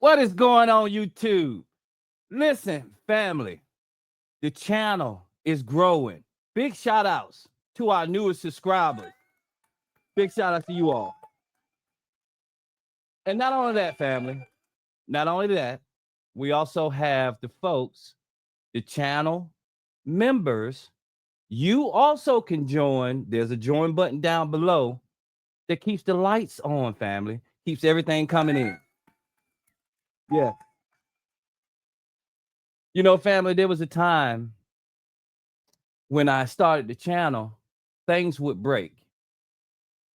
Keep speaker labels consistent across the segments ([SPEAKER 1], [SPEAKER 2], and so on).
[SPEAKER 1] What is going on, YouTube? Listen, family, the channel is growing. Big shout outs to our newest subscribers. Big shout out to you all. And not only that, family, not only that, we also have the folks, the channel members. You also can join. There's a join button down below that keeps the lights on, family, keeps everything coming in. Yeah. You know, family, there was a time when I started the channel, things would break.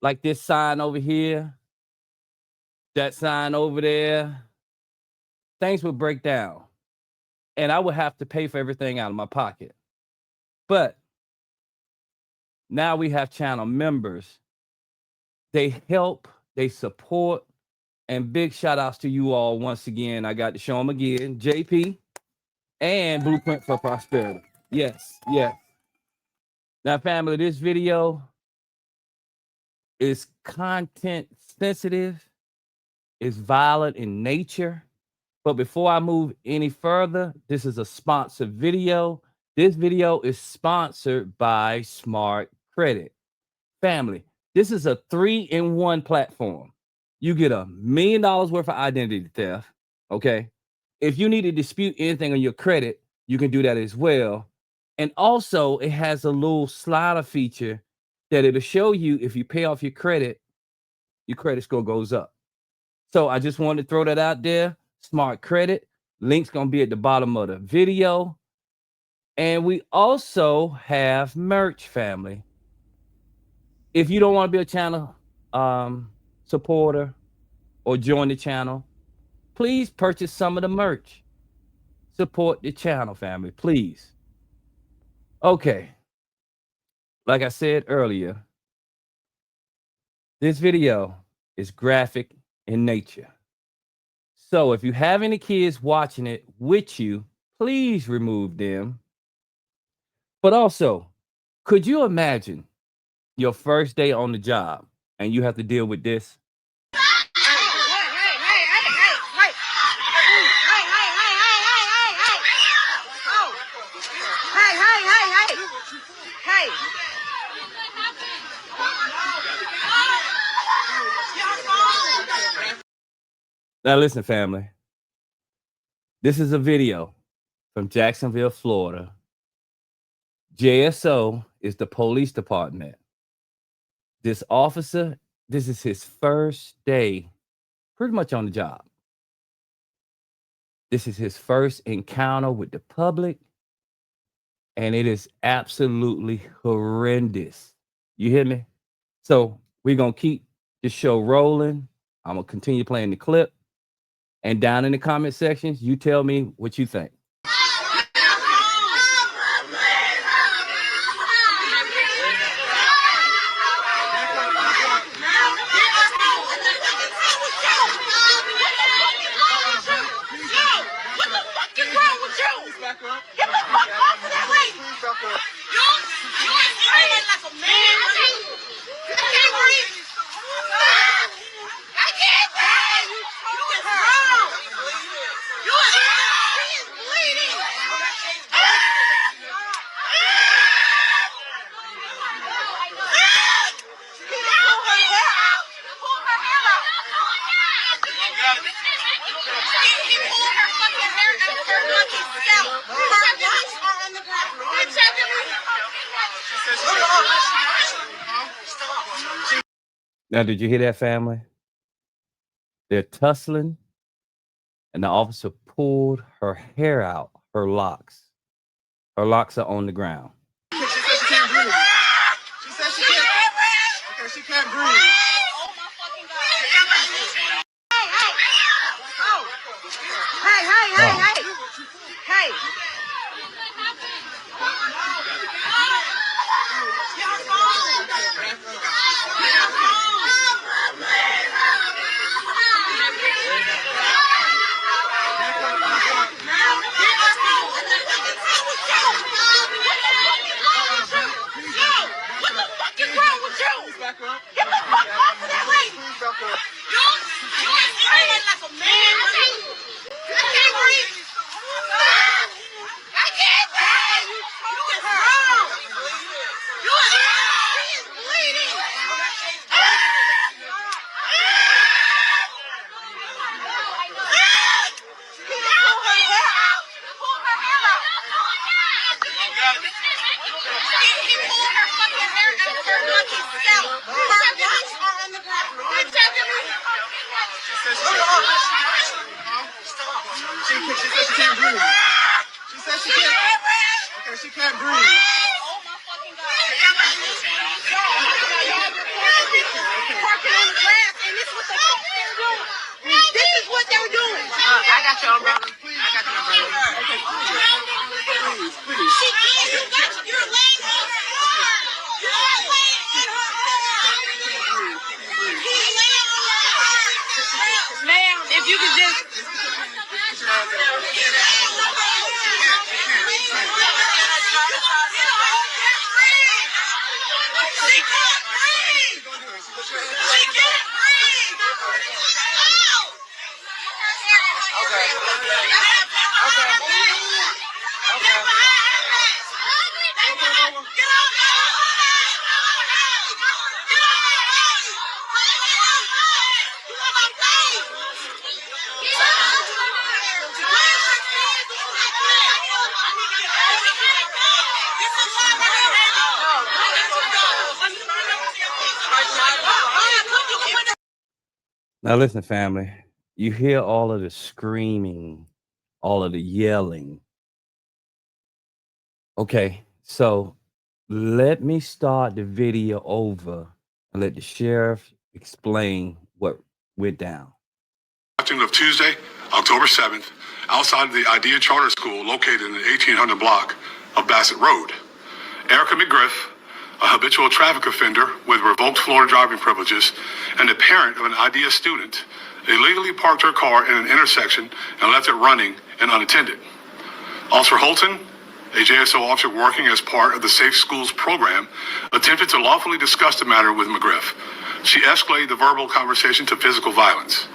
[SPEAKER 1] Like this sign over here, that sign over there, things would break down. And I would have to pay for everything out of my pocket. But now we have channel members. They help, they support, and big shout outs to you all once again. I got to show them again, JP and Blueprint for Prosperity. Yes, yes. Now, family, this video is content sensitive, is violent in nature. But before I move any further, this is a sponsored video. This video is sponsored by Smart Credit. Family, this is a 3-in-1 platform. You get $1 million worth of identity theft, okay? If you need to dispute anything on your credit, you can do that as well. And also, it has a little slider feature that it'll show you if you pay off your credit score goes up. So I just wanted to throw that out there. Smart Credit. Link's going to be at the bottom of the video. And we also have merch, family. If you don't want to be a channel supporter or join the channel, please purchase some of the merch. Support the channel, family, please. Okay. Like I said earlier, this video is graphic in nature. So if you have any kids watching it with you, please remove them. But also, could you imagine your first day on the job and you have to deal with this? Now listen, family. This is a video from Jacksonville, Florida. JSO is the police department. This officer, this is his first day pretty much on the job. This is his first encounter with the public, and it is absolutely horrendous. You hear me? So we're going to keep the show rolling. I'm going to continue playing the clip. And down in the comment sections, you tell me what you think. Now, did you hear that, family? They're tussling, and the officer pulled her hair out, her locks. Her locks are on the ground.
[SPEAKER 2] She said she can't breathe. She said she can't breathe. Okay, she can't breathe. Oh my fucking God.
[SPEAKER 3] Hey. Get the fuck off of that lady! You like a man!
[SPEAKER 2] She said she can't breathe. She said she can't. Okay, she can't breathe. Oh my fucking God. Parking on the grass, and this is what the fuck they're doing. This is what they're doing. I got your umbrella. I got your umbrella. Okay, please. She can't. You're laying on her arm. You're laying on her arm. He's laying on her arm. Ma'am, if you could just.
[SPEAKER 1] Now listen, family, you hear all of the screaming, all of the yelling. Okay, so let me start the video over and let the sheriff explain what went down.
[SPEAKER 3] Of Tuesday, October 7th, outside of the Idea Charter School located in the 1800 block of Bassett Road. Erika McGriff, a habitual traffic offender with revoked Florida driving privileges and the parent of an Idea student, illegally parked her car in an intersection and left it running and unattended. Officer Holton, a JSO officer working as part of the Safe Schools program, attempted to lawfully discuss the matter with McGriff. She escalated the verbal conversation to physical violence.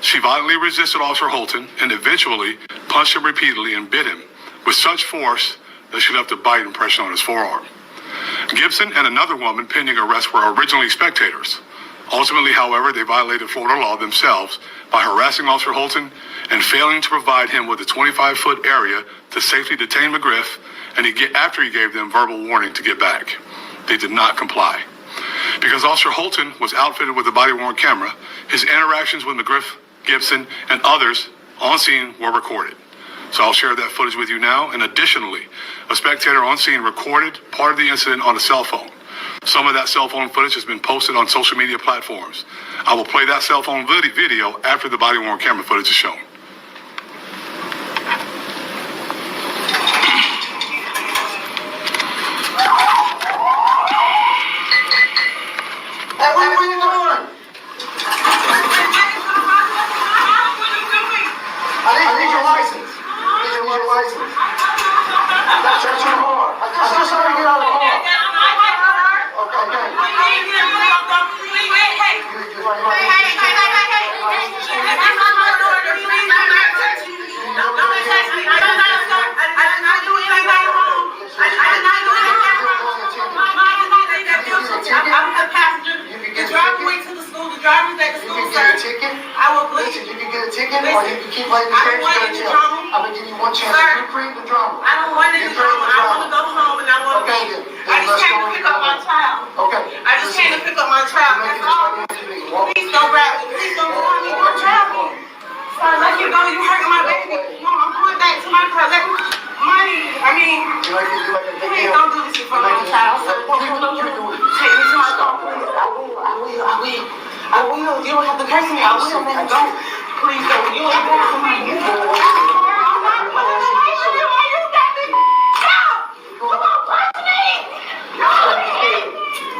[SPEAKER 3] She violently resisted Officer Holton and eventually punched him repeatedly and bit him with such force that she left a bite impression on his forearm. Gibson and another woman pending arrest were originally spectators. Ultimately, however, they violated Florida law themselves by harassing Officer Holton and failing to provide him with a 25-foot area to safely detain McGriff after he gave them verbal warning to get back. They did not comply. Because Officer Holton was outfitted with a body-worn camera, his interactions with McGriff, Gibson, and others on scene were recorded. So I'll share that footage with you now. And additionally, a spectator on scene recorded part of the incident on a cell phone. Some of that cell phone footage has been posted on social media platforms. I will play that cell phone video after the body-worn camera footage is shown.
[SPEAKER 2] Hey, what are you doing? I need your license. I need your license. That's your car. I just saw you get out of the car. I will listen. You can get a ticket, or you can keep writing the ticket. I'm gonna give you one chance. You create the drama. I don't want any drama. I want to go home and I want to. Okay, then. I just came to pick up my child. Okay. I just came to pick up my child. That's all. Please don't grab me. Please don't grab me. Don't grab me. Sorry, let you go. You hurting my baby. Mom, I'm going back to my car. Let me. Money. I mean. Please don't do this in front of my child. Take me to my car. I will. You don't have to curse me. I will, man. Don't. Please don't. You ain't got to me. You got me. Stop! Come on, punch me! No,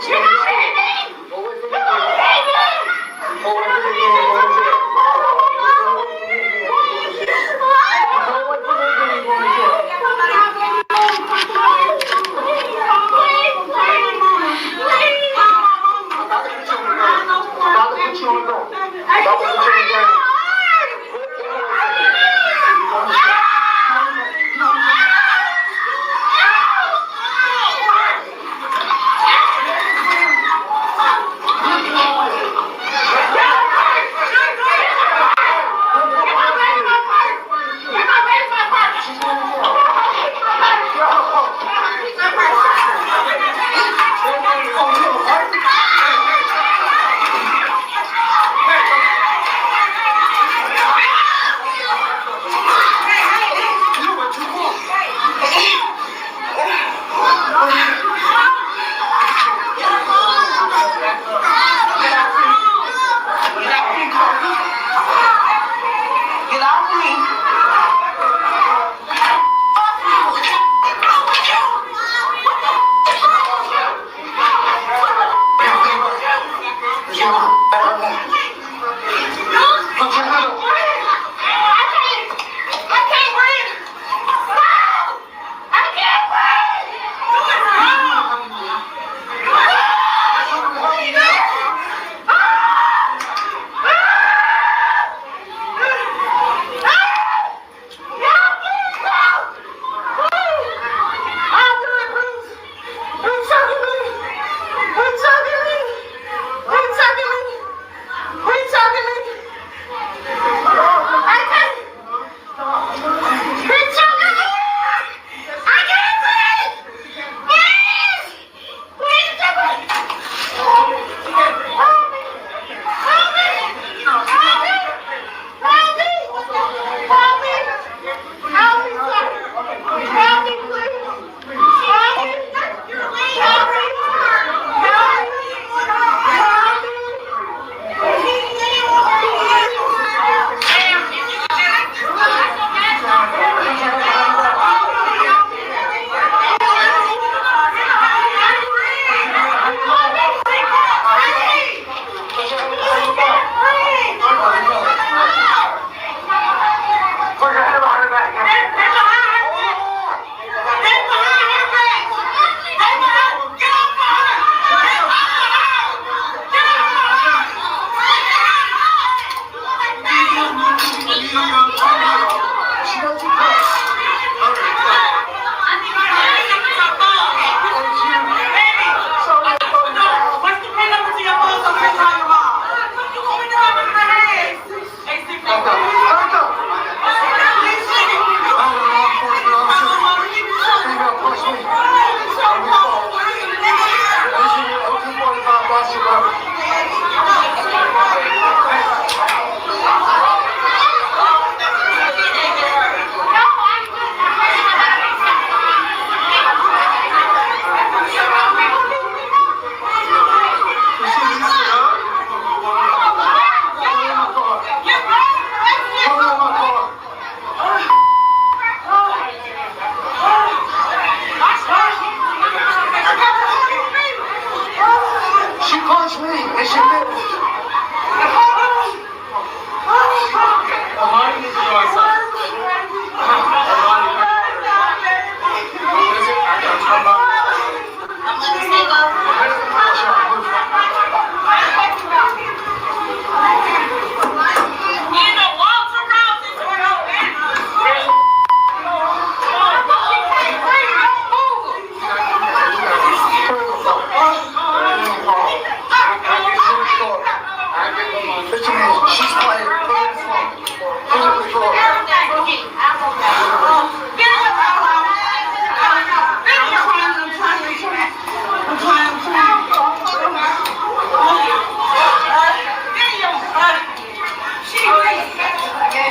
[SPEAKER 2] you're not hitting me! You're not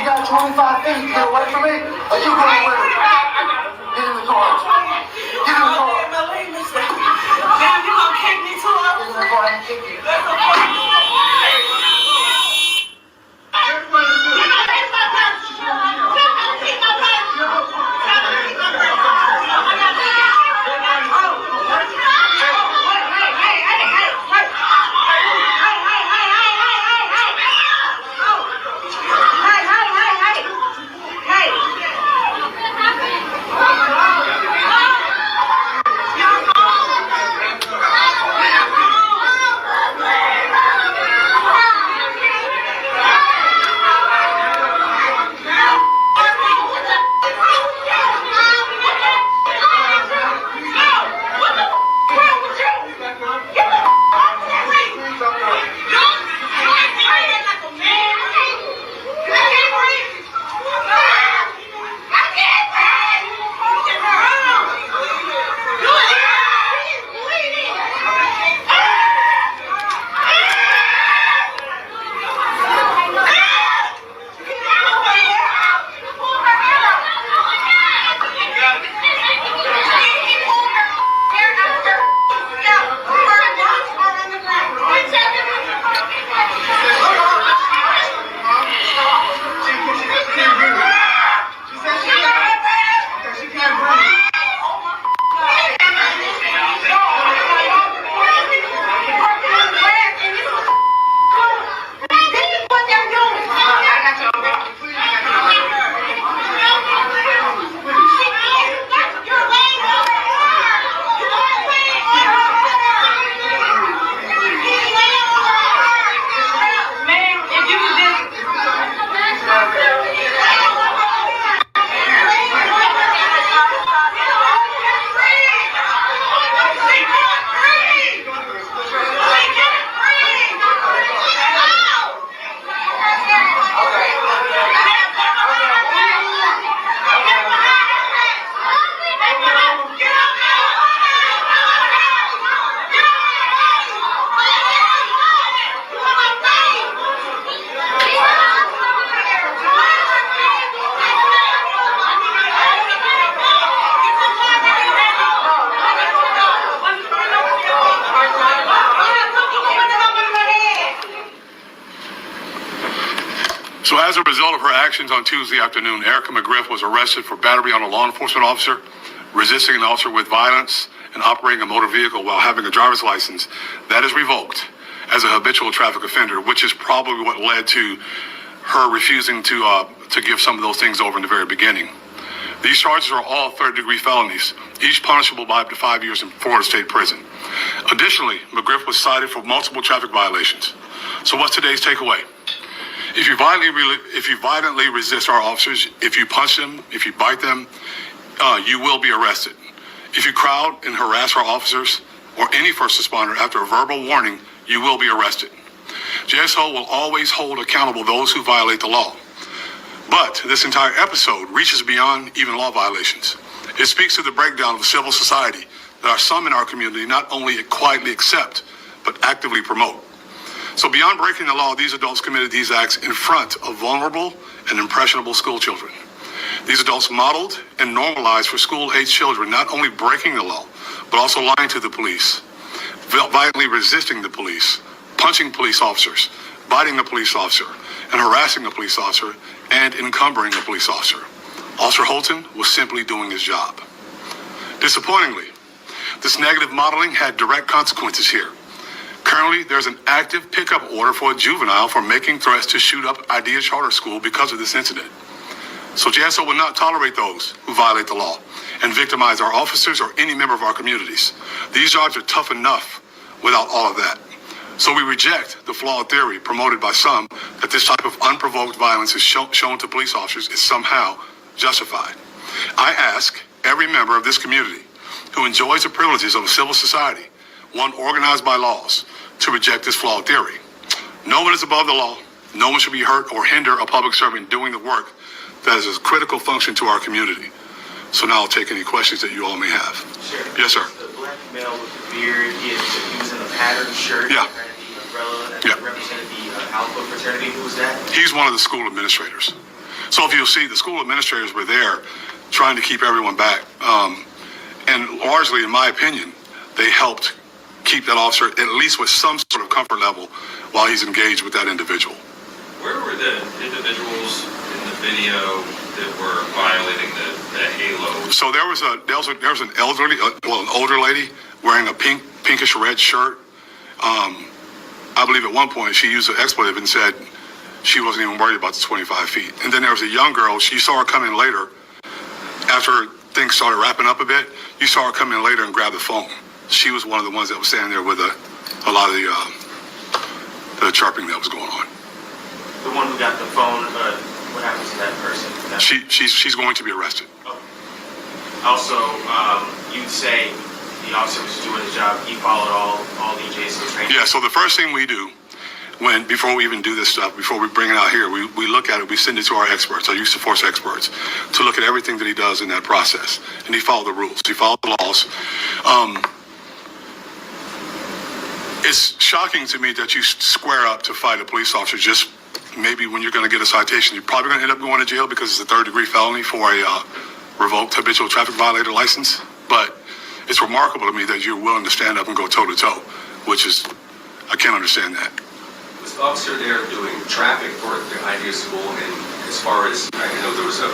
[SPEAKER 2] got 25 feet to get away from me, or you going with it? Get in the car. Get in the car.
[SPEAKER 4] Damn, you gonna kick me too?
[SPEAKER 2] Get in the car and kick you.
[SPEAKER 3] So as a result of her actions on Tuesday afternoon, Erika McGriff was arrested for battery on a law enforcement officer, resisting an officer with violence, and operating a motor vehicle while having a driver's license that is revoked as a habitual traffic offender, which is probably what led to her refusing to give some of those things over in the very beginning. These charges are all third-degree felonies, each punishable by up to 5 years in Florida State Prison. Additionally, McGriff was cited for multiple traffic violations. So what's today's takeaway? If you violently resist our officers, if you punch them, if you bite them, you will be arrested. If you crowd and harass our officers or any first responder after a verbal warning, you will be arrested. JSO will always hold accountable those who violate the law. But this entire episode reaches beyond even law violations. It speaks to the breakdown of a civil society that are some in our community not only quietly accept, but actively promote. So beyond breaking the law, these adults committed these acts in front of vulnerable and impressionable school children. These adults modeled and normalized for school-age children not only breaking the law, but also lying to the police, violently resisting the police, punching police officers, biting a police officer, and harassing a police officer, and encumbering a police officer. Officer Holton was simply doing his job. Disappointingly, this negative modeling had direct consequences here. Currently, there's an active pickup order for a juvenile for making threats to shoot up Idea Charter School because of this incident. So JSO will not tolerate those who violate the law and victimize our officers or any member of our communities. These jobs are tough enough without all of that. So we reject the flawed theory promoted by some that this type of unprovoked violence is shown to police officers is somehow justified. I ask every member of this community who enjoys the privileges of a civil society, one organized by laws, to reject this flawed theory. No one is above the law. No one should be hurt or hinder a public servant doing the work that is a critical function to our community. So now I'll take any questions that you all may have.
[SPEAKER 5] Sure.
[SPEAKER 3] Yes, sir.
[SPEAKER 5] The black male with the beard, he was in a patterned shirt.
[SPEAKER 3] Yeah.
[SPEAKER 5] He had the umbrella that
[SPEAKER 3] Yeah.
[SPEAKER 5] represented the Alpha fraternity. Who was that?
[SPEAKER 3] He's one of the school administrators. So if you'll see, the school administrators were there trying to keep everyone back. And largely, in my opinion, they helped keep that officer at least with some sort of comfort level while he's engaged with that individual.
[SPEAKER 6] Where were the individuals in the video that were violating the halo?
[SPEAKER 3] So there was an elderly, an older lady wearing a pinkish red shirt. I believe at one point she used an expletive and said she wasn't even worried about the 25 feet. And then there was a young girl. You saw her come in later after things started wrapping up a bit. You saw her come in later and grab the phone. She was one of the ones that was standing there with a lot of the chirping that was going on.
[SPEAKER 5] The one who got the phone, what happens to that person?
[SPEAKER 3] She's going to be arrested.
[SPEAKER 5] Oh. Also, you'd say the officer was doing his job. He followed all DJs and training.
[SPEAKER 3] Yeah. So the first thing we do before we even do this stuff, before we bring it out here, we look at it. We send it to our experts, our use of force experts, to look at everything that he does in that process. And he followed the rules. He followed the laws. It's shocking to me that you square up to fight a police officer just maybe when you're going to get a citation. You're probably going to end up going to jail because it's a third-degree felony for a revoked habitual traffic violator license. But it's remarkable to me that you're willing to stand up and go toe-to-toe, which is, I can't understand that.
[SPEAKER 7] Was the officer there doing traffic for the idea school? And as far as, I know there was a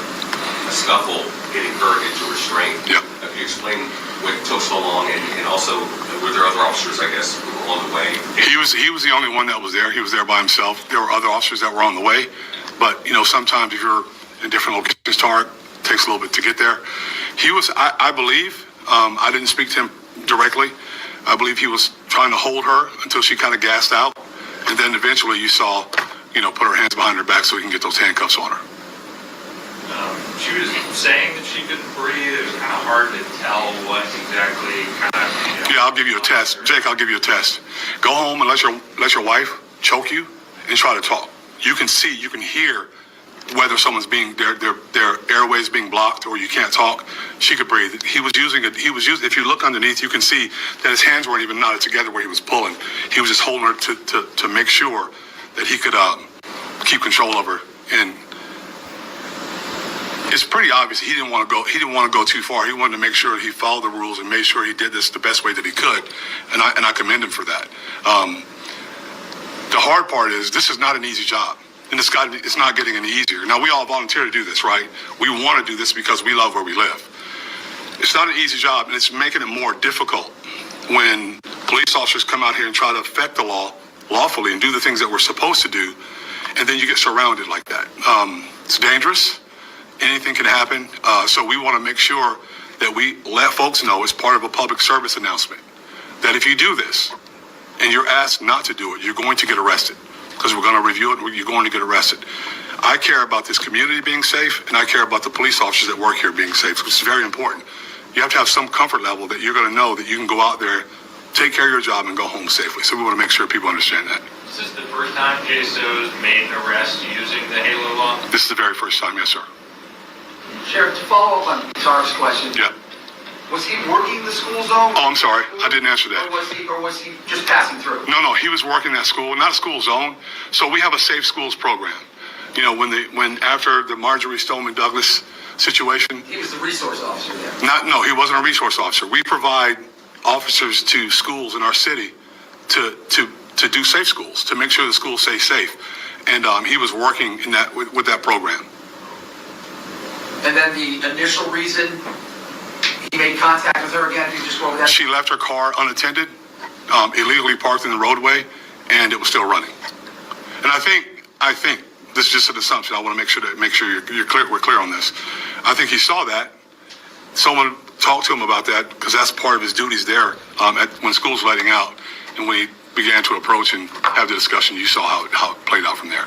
[SPEAKER 7] scuffle getting her into restraint.
[SPEAKER 3] Yep.
[SPEAKER 7] Can you explain what took so long? And also, were there other officers, I guess, who were on the way?
[SPEAKER 3] He was the only one that was there. He was there by himself. There were other officers that were on the way. But, sometimes if you're in different locations, it takes a little bit to get there. He was, I believe, I didn't speak to him directly. I believe he was trying to hold her until she kind of gassed out. And then eventually you saw, put her hands behind her back so he can get those handcuffs on her.
[SPEAKER 6] She was saying that she couldn't breathe. It was kind of hard to tell what exactly kind of.
[SPEAKER 3] Yeah, I'll give you a test. Jake, I'll give you a test. Go home and let your wife choke you and try to talk. You can hear whether someone's their airways being blocked or you can't talk. She could breathe. If you look underneath, you can see that his hands weren't even knotted together where he was pulling. He was just holding her to make sure that he could keep control of her. And it's pretty obvious he didn't want to go too far. He wanted to make sure he followed the rules and made sure he did this the best way that he could. And I commend him for that. The hard part is this is not an easy job. And it's not getting any easier. Now, we all volunteer to do this, right? We want to do this because we love where we live. It's not an easy job, and it's making it more difficult when police officers come out here and try to affect the law lawfully and do the things that we're supposed to do, and then you get surrounded like that. It's dangerous. Anything can happen. So we want to make sure that we let folks know as part of a public service announcement that if you do this and you're asked not to do it, you're going to get arrested. Because we're going to review it and you're going to get arrested. I care about this community being safe, and I care about the police officers that work here being safe, which is very important. You have to have some comfort level that you're going to know that you can go out there, take care of your job, and go home safely. So we want to make sure people understand that.
[SPEAKER 6] Is this the first time JSO's made an arrest using the HALO law?
[SPEAKER 3] This is the very first time, yes, sir.
[SPEAKER 2] Sheriff, to follow up on Tara's question.
[SPEAKER 3] Yeah.
[SPEAKER 2] Was he working the school zone?
[SPEAKER 3] Oh, I'm sorry. I didn't answer that.
[SPEAKER 2] Or was he just passing through?
[SPEAKER 3] No, he was working that school, not a school zone. So we have a safe schools program. When after the Marjorie Stoneman Douglas situation.
[SPEAKER 2] He was the resource officer there.
[SPEAKER 3] No, he wasn't a resource officer. We provide officers to schools in our city to do safe schools, to make sure the schools stay safe. And he was working in that with that program.
[SPEAKER 2] And then the initial reason he made contact with her again, if you just go over that.
[SPEAKER 3] She left her car unattended, illegally parked in the roadway, and it was still running. And I think this is just an assumption. I want to make sure you're clear. We're clear on this. I think he saw that. Someone talked to him about that because that's part of his duties there when school's letting out. And when he began to approach and have the discussion, you saw how it played out from there.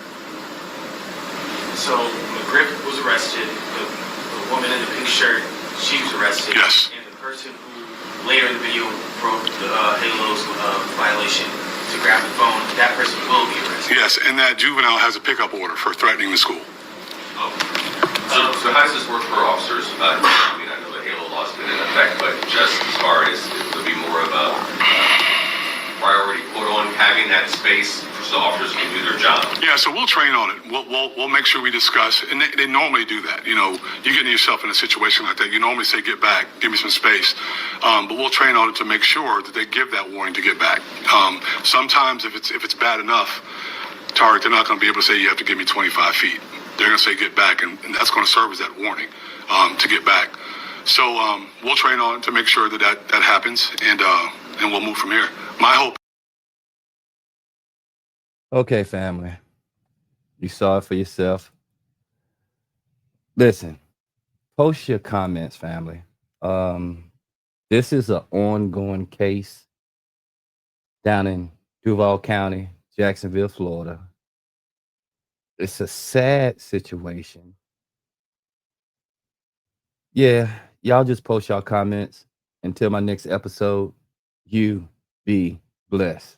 [SPEAKER 5] So McGriff was arrested. The woman in the pink shirt, she was arrested.
[SPEAKER 3] Yes.
[SPEAKER 5] And the person who later in the video broke the HALO's violation to grab the phone, that person will be arrested.
[SPEAKER 3] Yes, and that juvenile has a pickup order for threatening the school.
[SPEAKER 7] Oh. So how does this work for officers? I know the HALO law's been in effect, but just as far as it would be more of a priority put on having that space for the officers can do their job.
[SPEAKER 3] Yeah, so we'll train on it. We'll make sure we discuss, and they normally do that. You know, you get yourself in a situation like that, you normally say, get back, give me some space. But we'll train on it to make sure that they give that warning to get back. Sometimes if it's bad enough, Tariq, they're not going to be able to say, you have to give me 25 feet. They're going to say, get back, and that's going to serve as that warning to get back. So we'll train on it to make sure that happens, and we'll move from here. My hope.
[SPEAKER 1] Okay, family. You saw it for yourself. Listen, post your comments, family. This is an ongoing case down in Duval County, Jacksonville, Florida. It's a sad situation. Yeah, y'all just post y'all comments. Until my next episode, you be blessed.